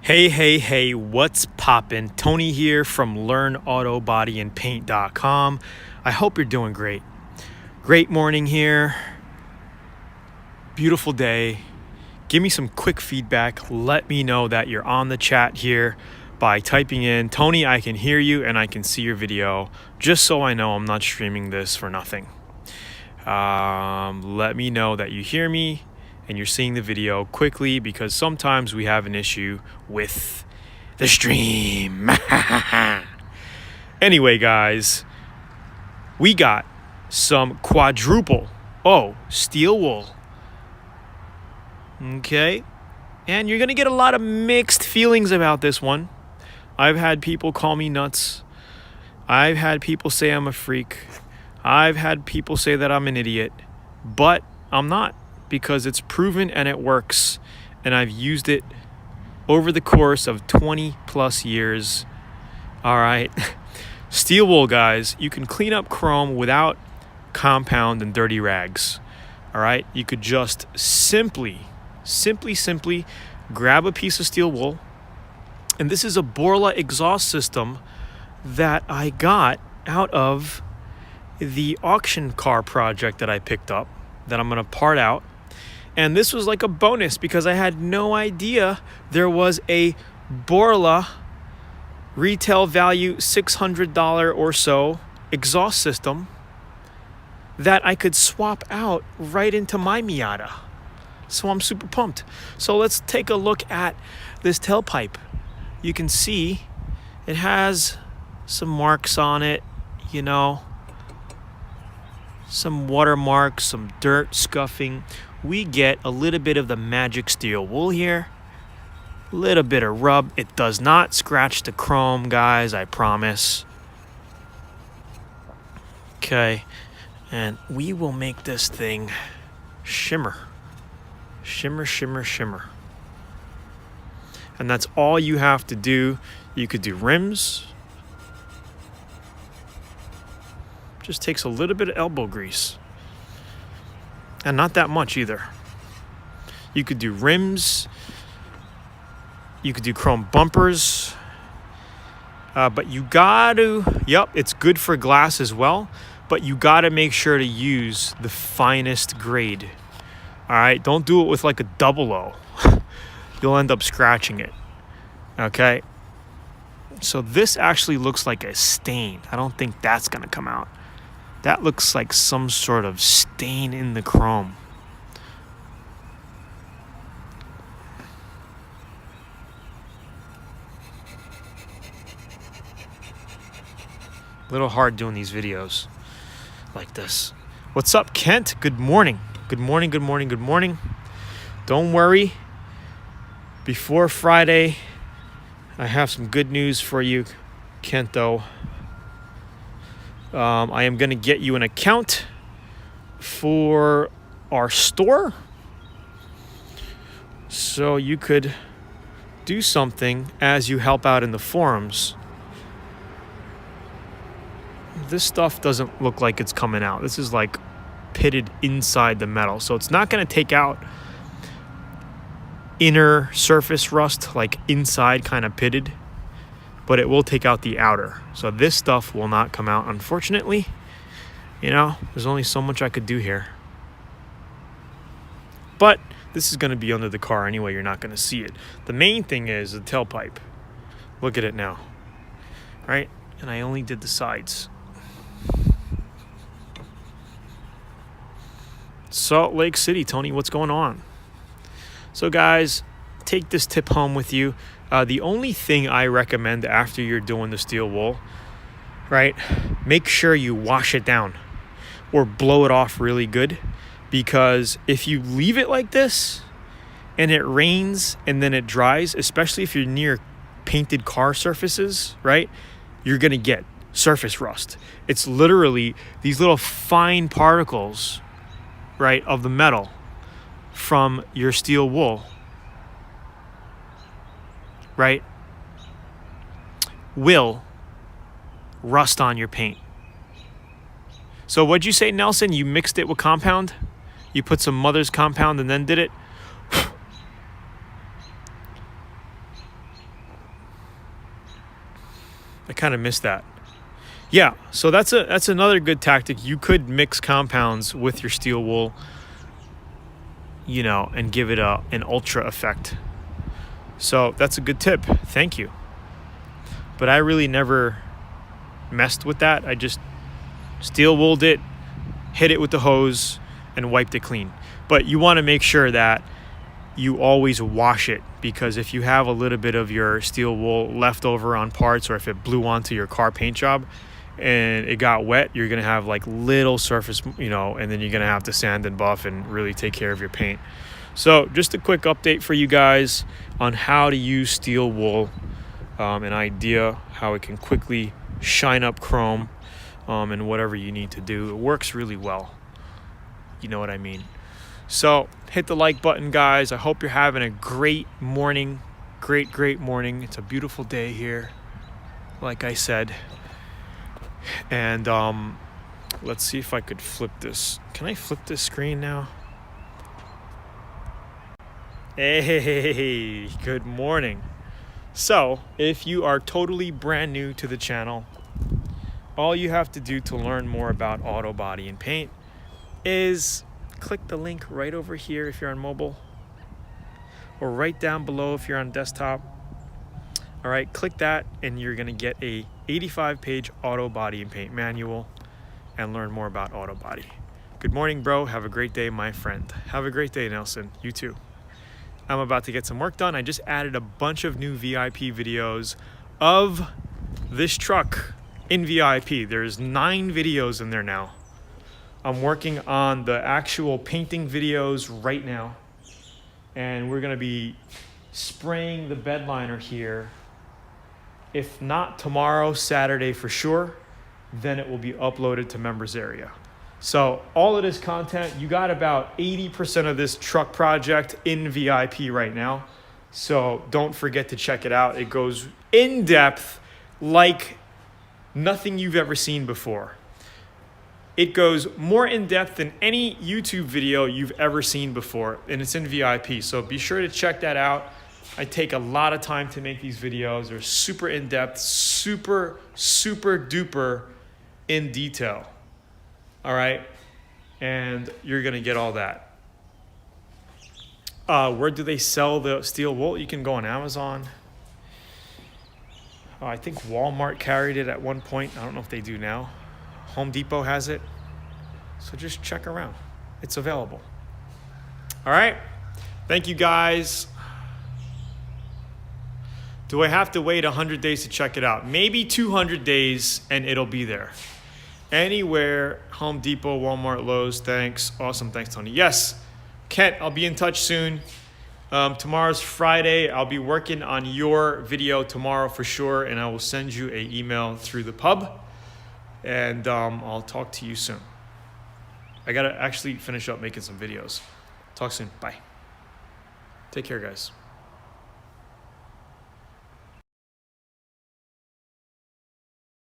Hey, what's poppin'? Tony here from LearnAutoBodyAndPaint.com. I hope you're doing great. Great morning here. Beautiful day. Give me some quick feedback. Let me know that you're on the chat here by typing in, Tony, I can hear you and I can see your video, just so I know I'm not streaming this for nothing. Let me know that you hear me and you're seeing the video quickly, because sometimes we have an issue with the stream. Anyway, guys, we got some quadruple steel wool. Okay, and you're gonna get a lot of mixed feelings about this one. I've had people call me nuts. I've had people say I'm a freak. I've had people say that I'm an idiot, but I'm not, because it's proven and it works, and I've used it over the course of 20 plus years. All right. Steel wool, guys, you can clean up chrome without compound and dirty rags. All right. You could just simply grab a piece of steel wool, and this is a Borla exhaust system that I got out of the auction car project that I picked up, that I'm going to part out. And this was like a bonus, because I had no idea there was a Borla retail value $600 or so exhaust system that I could swap out right into my Miata. So I'm super pumped. So let's take a look at this tailpipe. You can see it has some marks on it, some watermarks, some dirt scuffing. We get a little bit of the magic steel wool here, a little bit of rub. It does not scratch the chrome, guys, I promise. Okay, and we will make this thing shimmer. Shimmer. And that's all you have to do. You could do rims. Just takes a little bit of elbow grease. And not that much either. You could do rims. You could do chrome bumpers. But you it's good for glass as well. But you gotta make sure to use the finest grade. All right, don't do it with like a 00. You'll end up scratching it. Okay. So this actually looks like a stain. I don't think that's gonna come out. That looks like some sort of stain in the chrome. A little hard doing these videos like this. What's up, Kent? Good morning. Good morning. Don't worry. Before Friday, I have some good news for you, Kento. I am going to get you an account for our store, so you could do something as you help out in the forums. This stuff doesn't look like it's coming out. This is like pitted inside the metal, so it's not going to take out inner surface rust, like inside kind of pitted, but it will take out the outer. So this stuff will not come out, unfortunately. There's only so much I could do here. But this is going to be under the car anyway. You're not going to see it. The main thing is the tailpipe. Look at it now. Right? And I only did the sides. Salt Lake City, Tony, what's going on? So guys, take this tip home with you. The only thing I recommend after you're doing the steel wool, right, make sure you wash it down or blow it off really good, because if you leave it like this and it rains and then it dries, especially if you're near painted car surfaces, right, you're going to get surface rust. It's literally these little fine particles, right, of the metal from your steel wool, right, will rust on your paint. So what'd you say, Nelson? You mixed it with compound? You put some Mother's compound and then did it? I kind of missed that. Yeah, so that's another good tactic. You could mix compounds with your steel wool, and give it an ultra effect. So that's a good tip. Thank you. But I really never messed with that. I just steel wooled it, hit it with the hose, and wiped it clean. But you want to make sure that you always wash it, because if you have a little bit of your steel wool left over on parts, or if it blew onto your car paint job and it got wet, you're going to have like little surface, and then you're going to have to sand and buff and really take care of your paint. So just a quick update for you guys on how to use steel wool, an idea how it can quickly shine up chrome, and whatever you need to do. It works really well. You know what I mean? So hit the like button, guys. I hope you're having a great morning. Great morning. It's a beautiful day here, like I said. And let's see if I could flip this. Can I flip this screen now? Hey, good morning. So if you are totally brand new to the channel, all you have to do to learn more about auto body and paint is click the link right over here if you're on mobile, or right down below if you're on desktop. All right, click that and you're gonna get a 85-page auto body and paint manual and learn more about auto body. Good morning, bro. Have a great day, my friend. Have a great day, Nelson. You too. I'm about to get some work done. I just added a bunch of new VIP videos of this truck in VIP. There's 9 videos in there now. I'm working on the actual painting videos right now, and we're gonna be spraying the bed liner here. If not tomorrow, Saturday for sure, then it will be uploaded to members area. So all of this content, you got about 80% of this truck project in VIP right now. So don't forget to check it out. It goes in depth like nothing you've ever seen before. It goes more in depth than any YouTube video you've ever seen before, and it's in VIP. So be sure to check that out. I take a lot of time to make these videos. They're super in depth, super duper in detail. All right, and you're gonna get all that. Where do they sell the steel wool? You can go on Amazon. I think Walmart carried it at one point. I don't know if they do now. Home Depot has it. So just check around. It's available. All right, thank you guys. Do I have to wait 100 days to check it out? Maybe 200 days and it'll be there. Anywhere, Home Depot, Walmart, Lowe's, thanks. Awesome, thanks, Tony. Yes, Kent, I'll be in touch soon. Tomorrow's Friday. I'll be working on your video tomorrow for sure, and I will send you an email through the pub, and I'll talk to you soon. I gotta actually finish up making some videos. Talk soon, bye. Take care, guys.